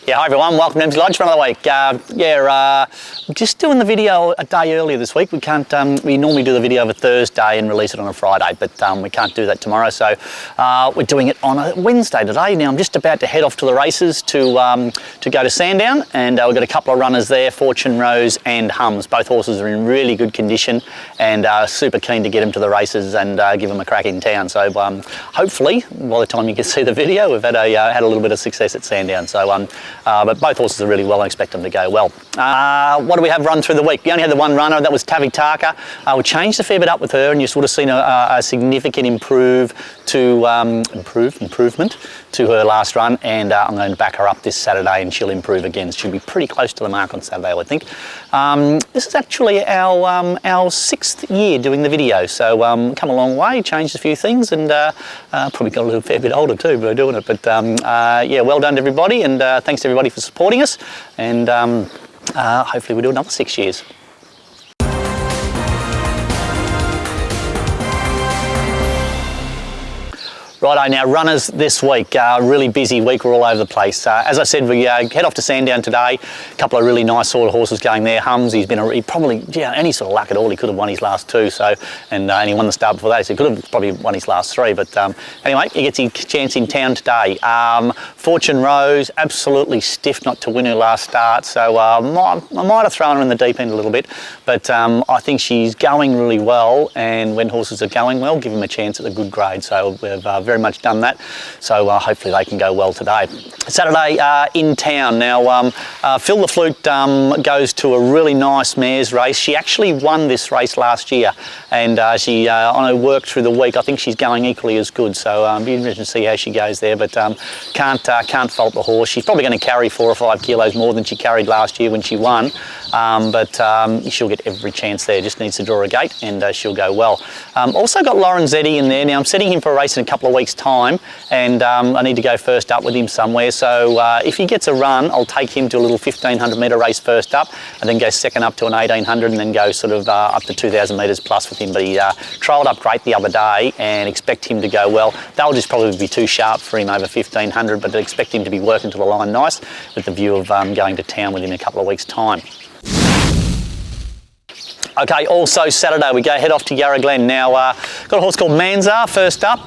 Yeah, hi everyone, welcome to Emsley Lodge for another week. Just doing the video a day earlier this week. We can't, we normally do the video of a Thursday and release it on a Friday, but we can't do that tomorrow, so we're doing it on a Wednesday today. Now I'm just about to head off to the races to go to Sandown, and we've got a couple of runners there, Fortune Rose and Hums. Both horses are in really good condition and super keen to get them to the races and give them a crack in town. So hopefully, by the time you can see the video, we've had a little bit of success at Sandown. So but both horses are really well and expect them to go well. What do we have run through the week? We only had the one runner, that was Tavi Taka. We changed a fair bit up with her, and you've sort of seen a significant improvement to her last run, and I'm going to back her up this Saturday and she'll improve again. She'll be pretty close to the mark on Saturday, I think. This is actually our sixth year doing the video, so come a long way, changed a few things, and probably got a little fair bit older too by doing it. But yeah, well done to everybody, and thanks to everybody for supporting us, and hopefully we'll do another 6 years. Righto, now runners this week, really busy week, we're all over the place. As I said, we head off to Sandown today, a couple of really nice sort of horses going there. Hums, he probably, yeah, any sort of luck at all, he could have won his last two, so, and he won the start before that, so he could have probably won his last three, but anyway, he gets his chance in town today. Fortune Rose, absolutely stiff not to win her last start, so I might have thrown her in the deep end a little bit, but I think she's going really well, and when horses are going well, give them a chance at a good grade, so we've very much done that, so hopefully they can go well today. Saturday in town. Now Phil the Flute goes to a really nice mares race. She actually won this race last year, and she on her work through the week, I think she's going equally as good, so be interesting to see how she goes there, but can't fault the horse. She's probably going to carry 4 or 5 kilos more than she carried last year when she won, but she'll get every chance there, just needs to draw a gate and she'll go well. Also got Lorenzetti in there. Now I'm setting him for a race in a couple of weeks time, and I need to go first up with him somewhere, so if he gets a run, I'll take him to a little 1500 metre race first up, and then go second up to an 1800, and then go sort of up to 2000 metres plus with him. But he trialled up great the other day, and expect him to go well. They'll just probably be too sharp for him over 1500, but I expect him to be working to the line nice, with the view of going to town within a couple of weeks time. Okay, also Saturday we head off to Yarra Glen. Now, got a horse called Manzar first up.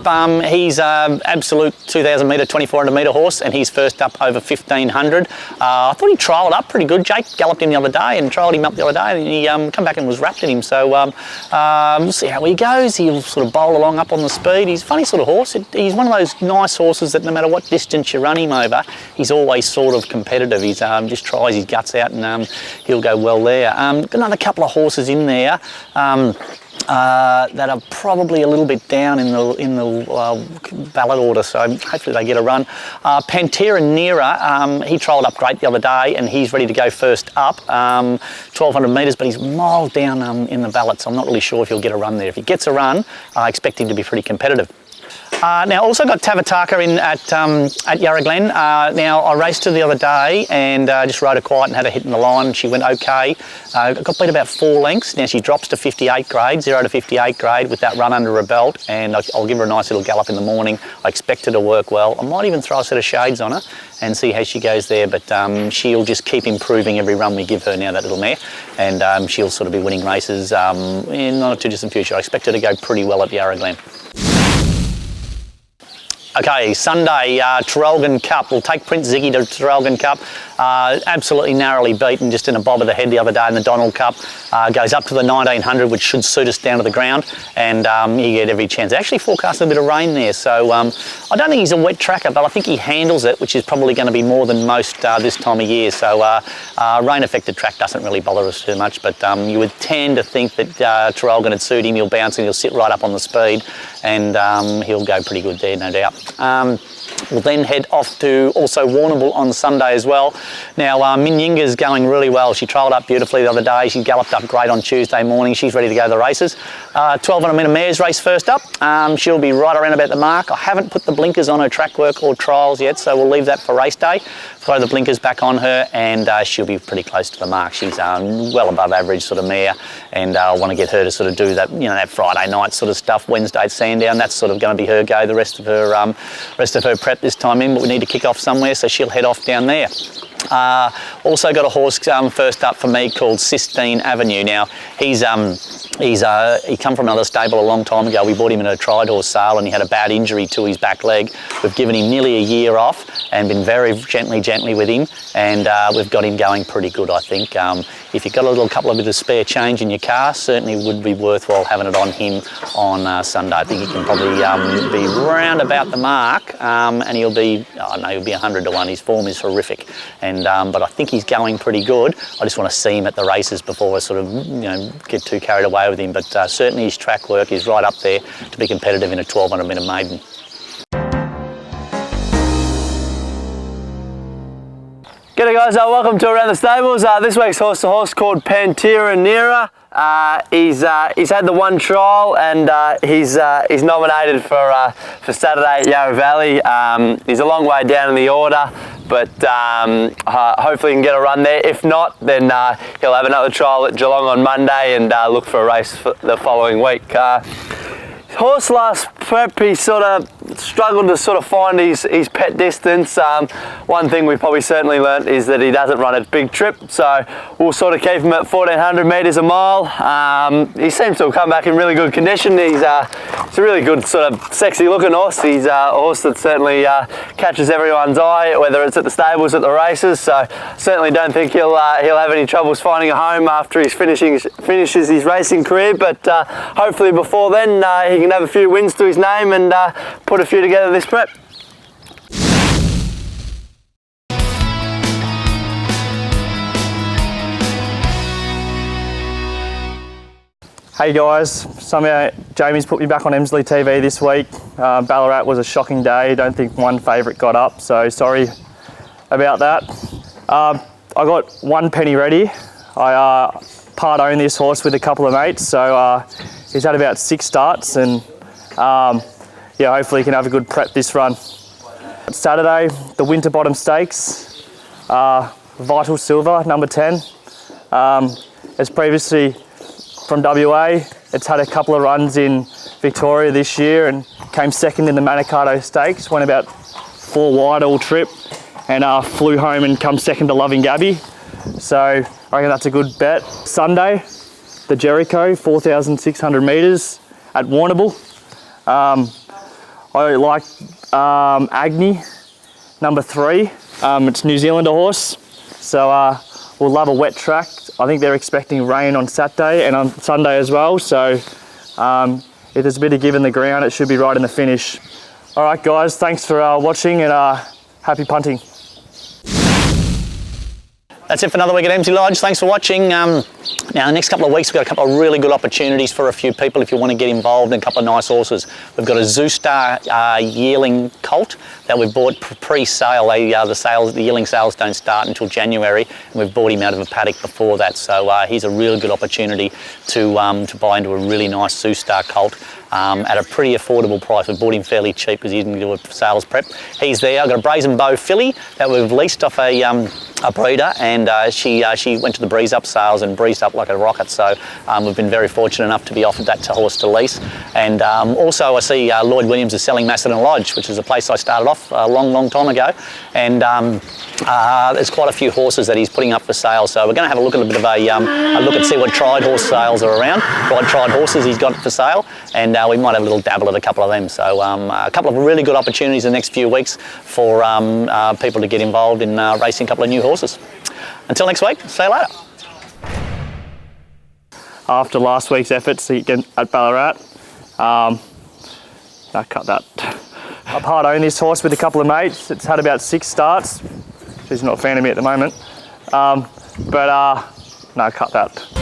He's absolute 2000 metre, 2400 metre horse, and he's first up over 1500. I thought he trialled up pretty good. Jake galloped him the other day and trialled him up the other day, and he come back and was wrapped in him. So we'll see how he goes. He'll sort of bowl along up on the speed. He's a funny sort of horse. He's one of those nice horses that no matter what distance you run him over, he's always sort of competitive. He's just tries his guts out, and he'll go well there. Got another couple of horses in there that are probably a little bit down in the ballot order, so hopefully they get a run. Pantera Nera, he trialled up great the other day, and he's ready to go first up, 1200 metres, but he's miles down in the ballot, so I'm not really sure if he'll get a run there. If he gets a run, I expect him to be pretty competitive. Now also got Tavi Taka in at Yarra Glen. Now I raced her the other day and just rode her quiet and had her hit in the line, and she went okay. Got beat about 4 lengths. Now she drops to 58 grade, 0 to 58 grade with that run under her belt, and I'll give her a nice little gallop in the morning. I expect her to work well. I might even throw a set of shades on her and see how she goes there, but she'll just keep improving every run we give her now, that little mare, and she'll sort of be winning races in not a too distant future. I expect her to go pretty well at Yarra Glen. Okay, Sunday, Traralgon Cup. We'll take Prince Ziggy to Traralgon Cup. Absolutely narrowly beaten, just in a bob of the head the other day in the Donald Cup. Goes up to the 1900, which should suit us down to the ground, and you get every chance. They actually forecast a bit of rain there, so I don't think he's a wet tracker, but I think he handles it, which is probably going to be more than most this time of year. So rain-affected track doesn't really bother us too much, but you would tend to think that Traralgon would suit him. He'll bounce and he'll sit right up on the speed, and he'll go pretty good there, no doubt. We'll then head off to also Warrnambool on Sunday as well. Now, Minyinga's going really well. She trialled up beautifully the other day. She galloped up great on Tuesday morning. She's ready to go to the races. 1200 metre mares race first up. She'll be right around about the mark. I haven't put the blinkers on her track work or trials yet, so we'll leave that for race day. Throw the blinkers back on her, and she'll be pretty close to the mark. She's well above average sort of mare, and I want to get her to sort of do that, you know, that Friday night sort of stuff. Wednesday at Sandown, that's sort of going to be her go. The rest of her prep this time in, but we need to kick off somewhere, so she'll head off down there. Also got a horse first up for me called SISTINE Avenue. Now he come from another stable a long time ago. We bought him in a tried horse sale and he had a bad injury to his back leg. We've given him nearly a year off and been very gently with him, and we've got him going pretty good, I think. If you've got a couple of bit of spare change in your car, certainly would be worthwhile having it on him on Sunday. I think he can probably be round about the mark, and he'll be, he'll be 100 to 1. His form is horrific, and but I think he's going pretty good. I just want to see him at the races before I sort of get too carried away with him. But certainly his track work is right up there to be competitive in a 1200 metre maiden. G'day guys, welcome to Around the Stables. This week's horse, a horse called Pantera Nera. He's had the one trial and he's nominated for Saturday at Yarra Valley. He's a long way down in the order, but hopefully he can get a run there. If not, then he'll have another trial at Geelong on Monday and look for a race for the following week. Horse last prep, he sort of struggled to sort of find his pet distance. One thing we probably certainly learnt is that he doesn't run a big trip, so we'll sort of keep him at 1400 metres a mile. He seems to have come back in really good condition. He's a really good sort of sexy looking horse. He's a horse that certainly catches everyone's eye, whether it's at the stables, at the races, so certainly don't think he'll have any troubles finding a home after he finishes his racing career, but hopefully before then he can have a few wins to his name and put a few together this prep. Hey guys, somehow Jamie's put me back on Emsley TV this week. Ballarat was a shocking day. Don't think one favourite got up, so sorry about that. I got one penny ready. I part own this horse with a couple of mates, so he's had about 6 starts, and yeah, hopefully he can have a good prep this run. Saturday, the Winterbottom Stakes, Vital Silver, number 10. As previously from WA, it's had a couple of runs in Victoria this year and came second in the Manikato Stakes, went about 4 wide all trip, and flew home and come second to Loving Gabby. So I reckon that's a good bet. Sunday, the Jericho, 4,600 metres at Warrnambool. I like Agni, number 3. It's New Zealander horse, so we'll love a wet track. I think they're expecting rain on Saturday and on Sunday as well, so if there's a bit of give in the ground, it should be right in the finish. All right guys, thanks for watching and happy punting. That's it for another week at Emsley Lodge. Thanks for watching. Now, the next couple of weeks, we've got a couple of really good opportunities for a few people if you want to get involved in a couple of nice horses. We've got a Zoostar yearling colt that we've bought pre-sale. The yearling sales don't start until January, and we've bought him out of a paddock before that. So he's a really good opportunity to buy into a really nice Zoostar colt. At a pretty affordable price. We bought him fairly cheap because he didn't do a sales prep. He's there. I've got a Brazen Bow filly that we've leased off a breeder, and she went to the breeze up sales and breezed up like a rocket. So we've been very fortunate enough to be offered that horse to lease. And also I see Lloyd Williams is selling Emsley Lodge, which is a place I started off a long time ago. And there's quite a few horses that he's putting up for sale. So we're going to have a look at a bit of a look and see what tried horse sales are around. Tried horses he's got for sale, and we might have a little dabble at a couple of them. So a couple of really good opportunities in the next few weeks for people to get involved in racing a couple of new horses. Until next week, see you later. After last week's efforts at Ballarat, no, cut that. I part own this horse with a couple of mates. It's had about 6 starts. She's not a fan of me at the moment. No, cut that.